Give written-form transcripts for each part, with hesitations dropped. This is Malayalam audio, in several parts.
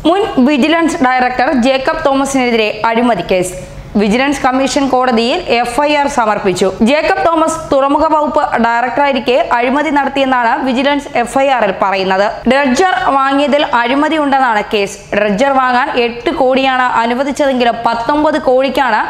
മുൻ വിജിലൻസ് ഡയറക്ടർ ജേക്കബ് തോമസിനെതിരെ അഴിമതി കേസ്. വിജിലൻസ് കമ്മീഷൻ കോടതിയിൽ എഫ്ഐആർ സമർപ്പിച്ചു. ജേക്കബ് തോമസ് തുറമുഖ വകുപ്പ് ഡയറക്ടറായിരിക്കെ അഴിമതി നടത്തിയെന്നാണ് വിജിലൻസ് എഫ്ഐആറിൽ പറയുന്നത്. ഡ്രഡ്ജർ വാങ്ങിയതിൽ അഴിമതി ഉണ്ടെന്നാണ് കേസ്. ഡ്രഡ്ജർ വാങ്ങാൻ 8 കോടിയാണ് അനുവദിച്ചതെങ്കിലും 19 കോടിക്കാണ്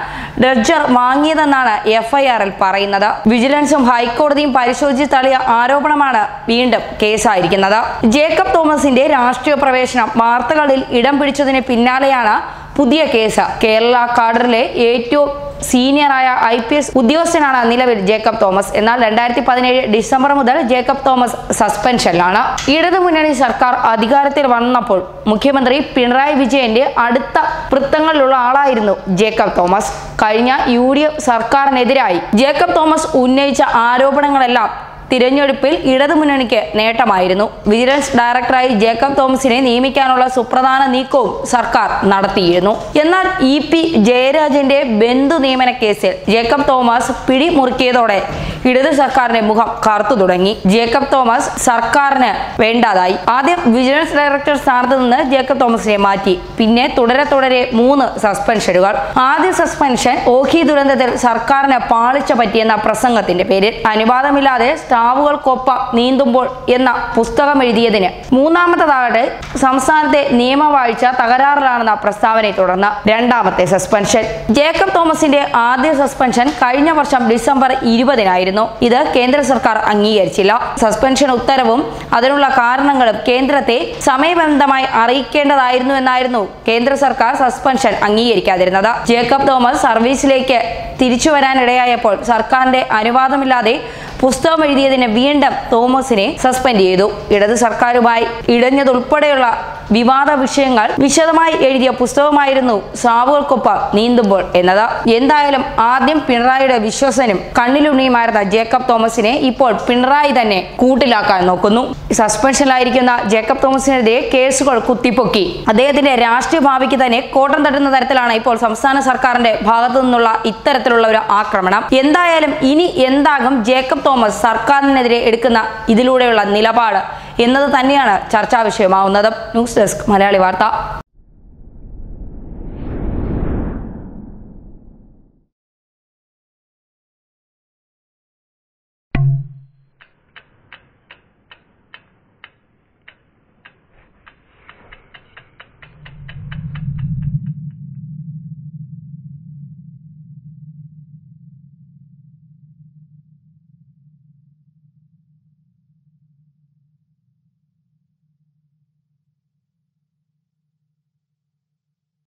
ഡ്രഡ്ജർ വാങ്ങിയതെന്നാണ് എഫ്ഐആറിൽ പറയുന്നത്. വിജിലൻസും ഹൈക്കോടതിയും പരിശോധിച്ച് തള്ളിയ ആരോപണമാണ് വീണ്ടും കേസായിരിക്കുന്നത്. ജേക്കബ് തോമസിന്റെ രാഷ്ട്രീയ പ്രവേശനം വാർത്തകളിൽ ഇടം പിടിച്ചതിന് പിന്നാലെയാണ് പുതിയ കേസ്. കേരള കാഡറിലെ ഏറ്റവും സീനിയറായ IPS ഉദ്യോഗസ്ഥനാണ് നിലവിൽ ജേക്കബ് തോമസ്. എന്നാൽ 2017 ഡിസംബർ മുതൽ ജേക്കബ് തോമസ് സസ്പെൻഷനിലാണ്. ഇടതുമുന്നണി സർക്കാർ അധികാരത്തിൽ വന്നപ്പോൾ മുഖ്യമന്ത്രി പിണറായി വിജയന്റെ അടുത്ത വൃത്തങ്ങളിലുള്ള ആളായിരുന്നു ജേക്കബ് തോമസ്. കഴിഞ്ഞ UDF സർക്കാരിനെതിരായി ജേക്കബ് തോമസ് ഉന്നയിച്ച ആരോപണങ്ങളെല്ലാം തിരഞ്ഞെടുപ്പിൽ ഇടതുമുന്നണിക്ക് നേട്ടമായിരുന്നു. വിജിലൻസ് ഡയറക്ടറായി ജേക്കബ് തോമസിനെ നിയമിക്കാനുള്ള സുപ്രധാന നീക്കവും സർക്കാർ നടത്തിയിരുന്നു. എന്നാൽ EP ജയരാജന്റെ ബന്ധു നിയമന കേസിൽ ജേക്കബ് തോമസ് പിടിമുറുക്കിയതോടെ ഇടത് സർക്കാരിന്റെ മുഖം കറുത്തു തുടങ്ങി. ജേക്കബ് തോമസ് സർക്കാരിന് വേണ്ടാതായി. ആദ്യം വിജിലൻസ് ഡയറക്ടർ സ്ഥാനത്ത് നിന്ന് ജേക്കബ് തോമസിനെ മാറ്റി. പിന്നെ തുടരെ 3 സസ്പെൻഷനുകൾ. ആദ്യ സസ്പെൻഷൻ ഓഖി ദുരന്തത്തിൽ സർക്കാരിന് പാളിച്ച പറ്റിയെന്ന പ്രസംഗത്തിന്റെ പേരിൽ. അനുവാദമില്ലാതെ സ്റ്റാവുകൾക്കൊപ്പം നീന്തുമ്പോൾ എന്ന പുസ്തകം എഴുതിയതിന്. മൂന്നാമത്തേതാകട്ടെ സംസ്ഥാനത്തെ നിയമവാഴ്ച തകരാറിലാണെന്ന പ്രസ്താവനയെ തുടർന്ന് രണ്ടാമത്തെ സസ്പെൻഷൻ. ജേക്കബ് തോമസിന്റെ ആദ്യ സസ്പെൻഷൻ കഴിഞ്ഞ വർഷം ഡിസംബർ 20-നായിരുന്നു. ഇത് കേന്ദ്ര സർക്കാർ അംഗീകരിച്ചില്ല. സസ്പെൻഷൻ ഉത്തരവും അതിനുള്ള കാരണങ്ങളും കേന്ദ്രത്തെ സമയബന്ധമായി അറിയിക്കേണ്ടതായിരുന്നു എന്നായിരുന്നു കേന്ദ്ര സർക്കാർ സസ്പെൻഷൻ അംഗീകരിക്കാതിരുന്നത്. ജേക്കബ് തോമസ് സർവീസിലേക്ക് തിരിച്ചു വരാനിടയായപ്പോൾ സർക്കാരിന്റെ അനുവാദമില്ലാതെ പുസ്തകം എഴുതിയതിന് വീണ്ടും തോമസിനെ സസ്പെൻഡ് ചെയ്തു. ഇടത് സർക്കാരുമായി ഇടഞ്ഞതുൾപ്പെടെയുള്ള വിവാദ വിഷയങ്ങൾ വിശദമായി എഴുതിയ പുസ്തകമായിരുന്നു സ്രാവുകൾക്കൊപ്പം നീന്തുമ്പോൾ എന്നത്. എന്തായാലും ആദ്യം പിണറായിയുടെ വിശ്വസനും കണ്ണിലുണ്ണിയുമായിരുന്ന ജേക്കബ് തോമസിനെ ഇപ്പോൾ പിണറായി തന്നെ കൂട്ടിലാക്കാൻ നോക്കുന്നു. സസ്പെൻഷനിലായിരിക്കുന്ന ജേക്കബ് തോമസിനെതിരെ കേസുകൾ കുത്തിപ്പൊക്കി അദ്ദേഹത്തിന്റെ രാഷ്ട്രീയ ഭാവിക്ക് തന്നെ കോട്ടം തട്ടുന്ന തരത്തിലാണ് ഇപ്പോൾ സംസ്ഥാന സർക്കാരിന്റെ ഭാഗത്തു നിന്നുള്ള ഇത്തരത്തിലുള്ള ഒരു ആക്രമണം. എന്തായാലും ഇനി എന്താകും ജേക്കബ് തോമസ് സർക്കാരിനെതിരെ എടുക്കുന്ന ഇതിലൂടെയുള്ള നിലപാട് എന്നത് തന്നെയാണ് ചർച്ചാ വിഷയമാവുന്നത്. ന്യൂസ് ഡെസ്ക് മലയാളി വാർത്ത.